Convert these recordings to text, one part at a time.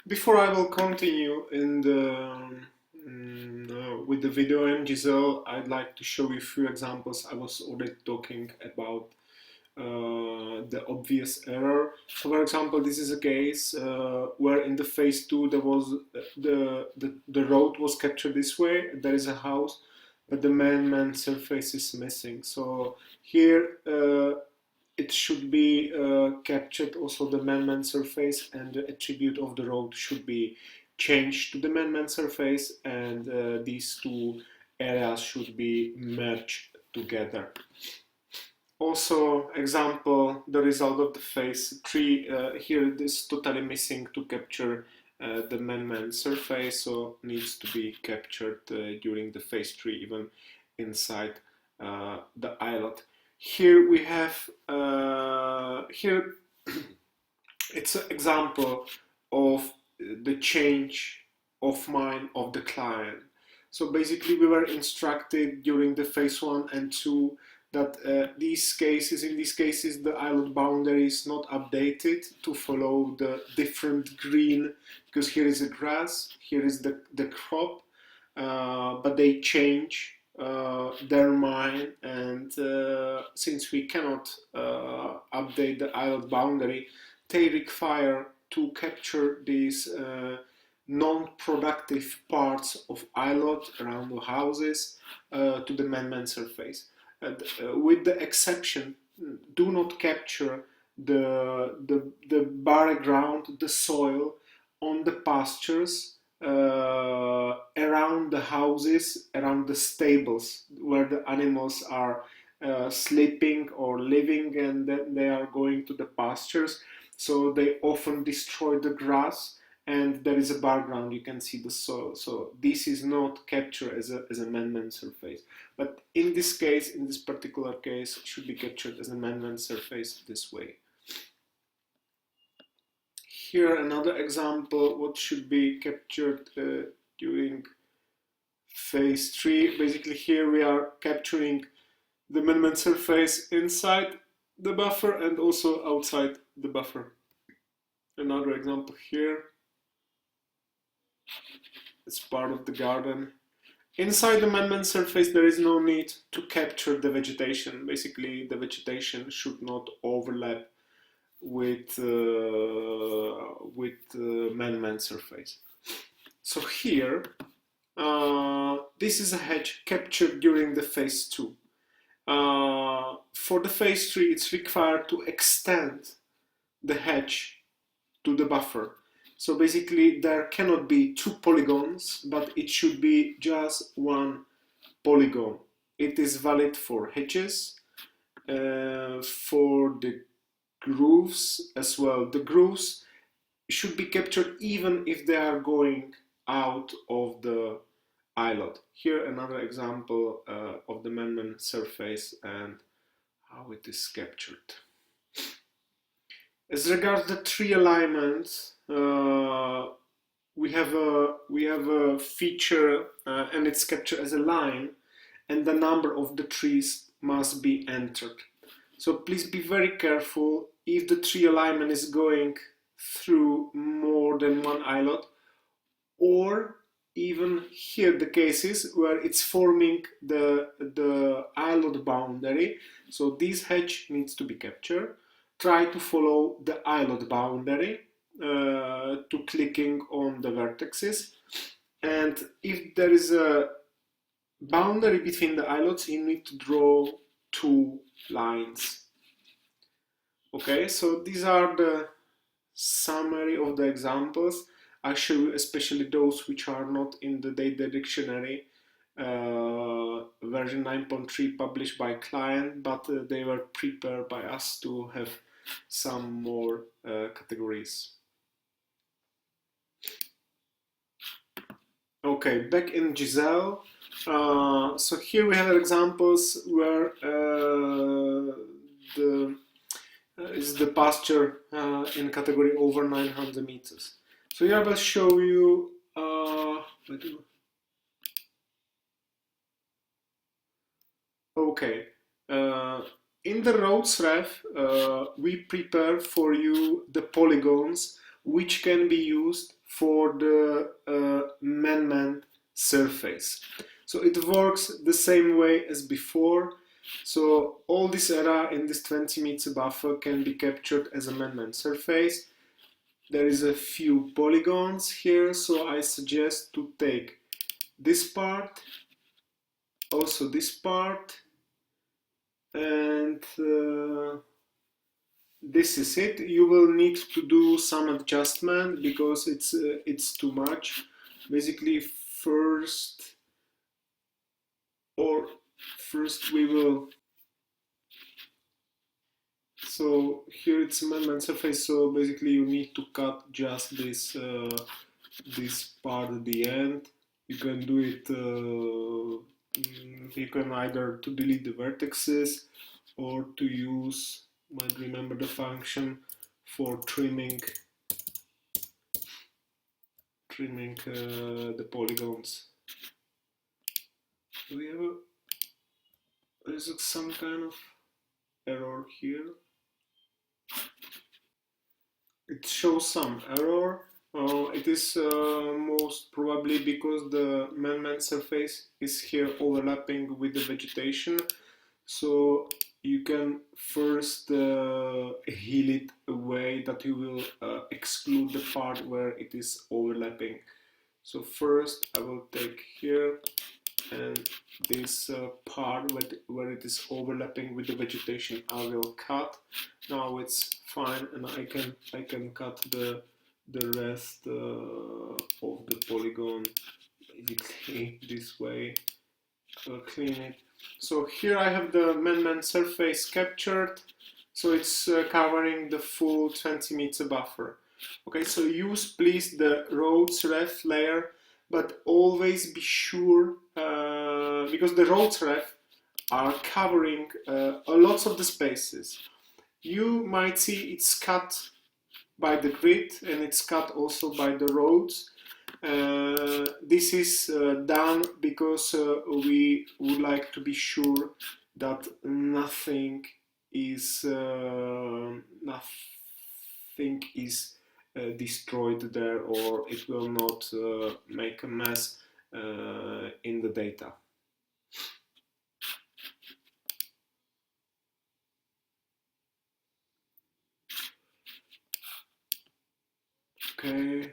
Before I will continue with the video in Giselle, I'd like to show you a few examples. I was already talking about the obvious error. So, for example, this is a case where in the phase 2 there was the road was captured this way. There is a house, but the man-man surface is missing. So here it should be captured also the man-man surface, and the attribute of the road should be changed to the man-man surface, and these two areas should be merged together. Also, example, the result of the phase 3, here it is totally missing to capture the man-man surface, so needs to be captured during the phase 3, even inside the islet. Here we have, here it's an example of the change of mind of the client. So basically we were instructed during the phase 1 and 2 that in these cases, the islet boundary is not updated to follow the different green, because here is a grass, here is the crop, but they change their mind, and since we cannot update the islet boundary, they require to capture these non-productive parts of islet around the houses to the man-man surface. And, with the exception, do not capture the bare ground, the soil on the pastures around the houses, around the stables where the animals are sleeping or living, and then they are going to the pastures. So they often destroy the grass, and there is a background, you can see the soil. So this is not captured as a man-man surface. But in this case, in this particular case, it should be captured as a man-man surface this way. Here another example, what should be captured during phase 3. Basically here we are capturing the man-man surface inside the buffer and also outside the buffer. Another example here. It's part of the garden. Inside the man-man surface there is no need to capture the vegetation. Basically the vegetation should not overlap with man-man surface. So here, this is a hedge captured during the phase 2. For the phase 3, it's required to extend the hedge to the buffer. So basically there cannot be two polygons, but it should be just one polygon. It is valid for hedges, for the grooves as well. The grooves should be captured even if they are going out of the islet. Here another example of the man-man surface and how it is captured. As regards the tree alignment, we have a feature and it's captured as a line, and the number of the trees must be entered. So please be very careful if the tree alignment is going through more than one islet, or even here the cases where it's forming the islet boundary. So this hedge needs to be captured. Try to follow the islet boundary to clicking on the vertices, and if there is a boundary between the islets, you need to draw two lines. Okay, so these are the summary of the examples. I show you especially those which are not in the data dictionary version 9.3 published by client, but they were prepared by us to have some more categories. Okay, back in Giselle. So here we have examples where is the pasture in category over 900 meters. So here I will show you. Okay. In the roads ref, we prepare for you the polygons which can be used for the man-man surface. So it works the same way as before. So all this area in this 20 meter buffer can be captured as a man-man surface. There is a few polygons here, so I suggest to take this part, also this part, and this is it. You will need to do some adjustment because it's too much. Basically, first we will. So here it's man-man surface. So basically, you need to cut just this this part at the end. You can do it. You can either to delete the vertices or to use. Might remember the function for trimming the polygons. Do we have is it some kind of error here? It shows some error. It is most probably because the man-man surface is here overlapping with the vegetation. So you can first heal it away, that you will exclude the part where it is overlapping. So first I will take here and this part where it is overlapping with the vegetation I will cut. Now it's fine, and I can cut the rest of the polygon basically this way. I'll clean it. So here I have the man-man surface captured, so it's covering the full 20 meter buffer. Okay, so use please the roads ref layer, but always be sure, because the roads ref are covering lots of the spaces. You might see it's cut by the grid and it's cut also by the roads. This is done because we would like to be sure that nothing is destroyed there, or it will not make a mess in the data. Okay.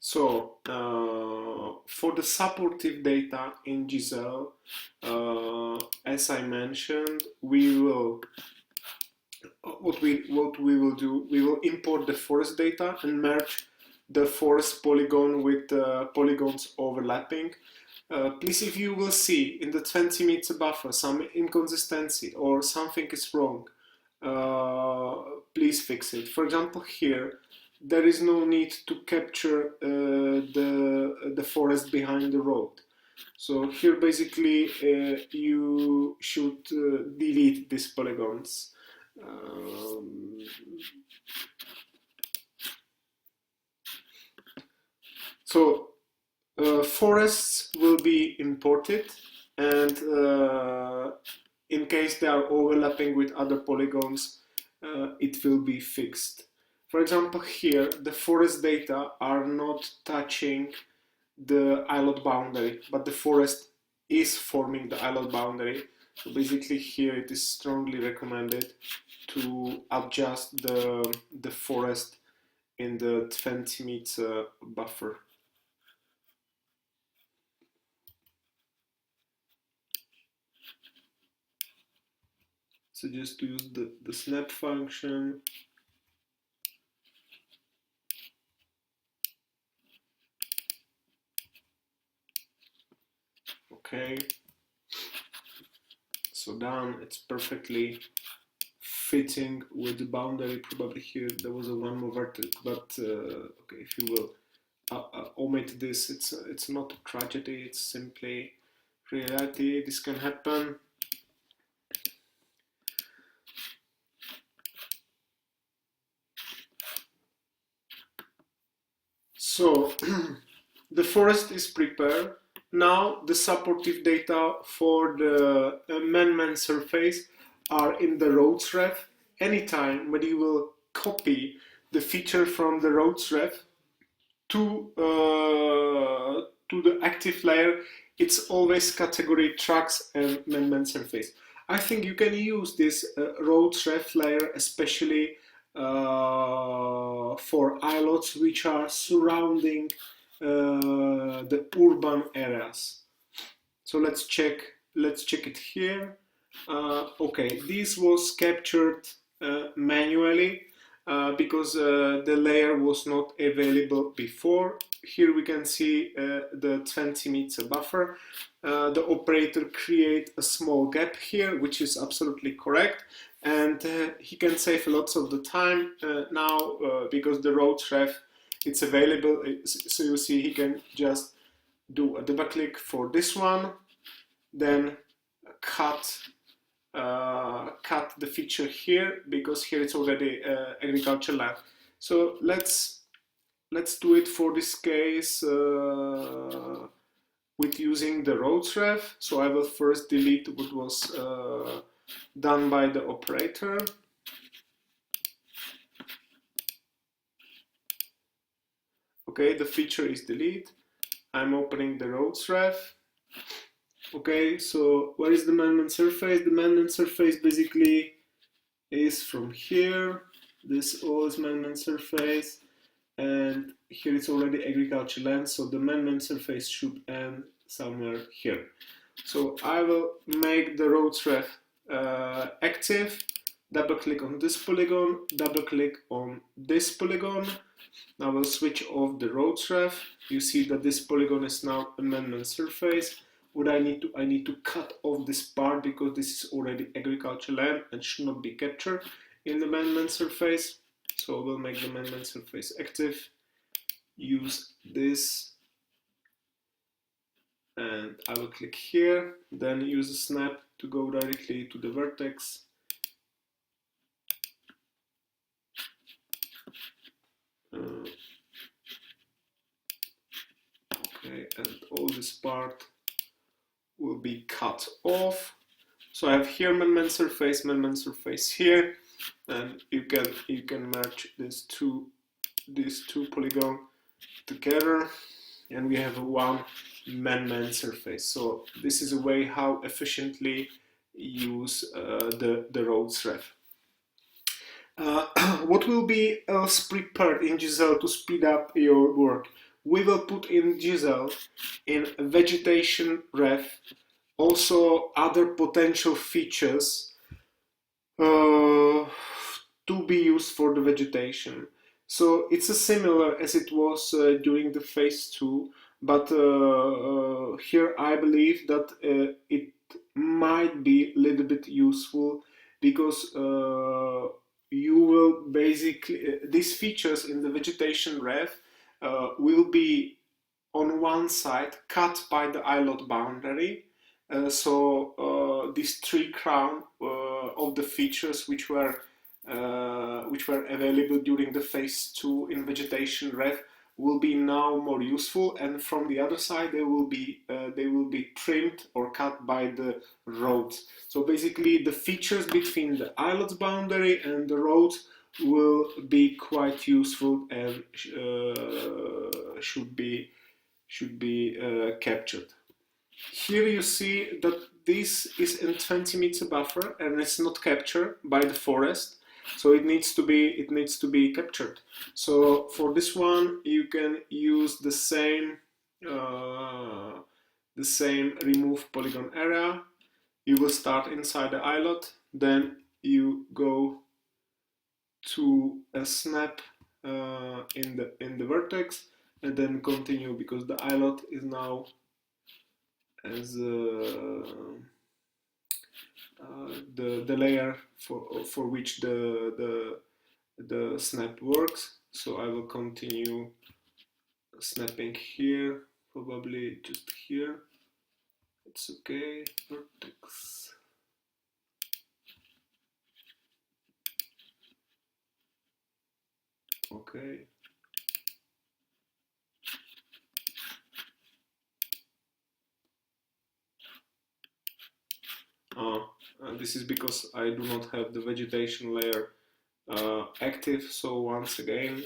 So for the supportive data in Giselle, as I mentioned, we will what we will do, we will import the forest data and merge the forest polygon with polygons overlapping. Please, if you will see in the 20 meter buffer some inconsistency or something is wrong, please fix it. For example, here there is no need to capture the forest behind the road. So here basically you should delete these polygons. So forests will be imported, and in case they are overlapping with other polygons, it will be fixed. For example, here the forest data are not touching the islet boundary, but the forest is forming the islet boundary. So basically here it is strongly recommended to adjust the forest in the 20 meter buffer. So just to use the snap function. Okay, so done. It's perfectly fitting with the boundary. Probably here there was a one more vertex, but okay, if you will omit this, it's not a tragedy. It's simply reality. This can happen. So the forest is prepared. Now the supportive data for the man-man surface are in the roads ref. Anytime when you will copy the feature from the roads ref to the active layer, it's always category tracks and amendment surface. I think you can use this roads ref layer especially for ilots which are surrounding the urban areas. So let's check it here. Okay, this was captured manually because the layer was not available before. Here we can see the 20 meter buffer. The operator create a small gap here, which is absolutely correct, and he can save lots of the time now because the road ref it's available. So you see he can just do a double click for this one, then cut the feature here because here it's already agriculture land. So let's do it for this case with using the roads ref. So I will first delete what was done by the operator. Okay, the feature is deleted. I'm opening the roads ref. Okay, so where is the amendment surface? The amendment surface basically is from here. This all is amendment surface, and here it's already agriculture land, so the amendment surface should end somewhere here. So I will make the roads ref active, double click on this polygon, double click on this polygon. Now I will switch off the roads ref. You see that this polygon is now amendment surface. What I need to cut off this part because this is already agriculture land and should not be captured in the amendment surface. So we'll make the amendment surface active. Use this, and I will click here. Then use a snap to go directly to the vertex. Okay, and all this part will be cut off. So I have here amendment surface here, and you can merge these two polygons together, and we have one amendment surface. So this is a way how efficiently use the roads ref. What will be else prepared in Giselle to speed up your work? We will put in Giselle in vegetation ref also other potential features to be used for the vegetation. So it's a similar as it was during the phase 2, but here I believe that it might be a little bit useful because you will basically, these features in the vegetation ref will be on one side cut by the islet boundary. So these three crown of the features which were available during the phase 2 in vegetation ref will be now more useful, and from the other side they will be trimmed or cut by the roads. So basically the features between the islet boundary and the roads will be quite useful and should be captured. Here you see that this is in 20 meter buffer and it's not captured by the forest, so it needs to be captured. So for this one you can use the same remove polygon area. You will start inside the islet, then you go to a snap in the vertex, and then continue because the islet is now as the layer for which the snap works. So I will continue snapping here, probably just here. It's okay. Vertex. Okay. This is because I do not have the vegetation layer active. So once again,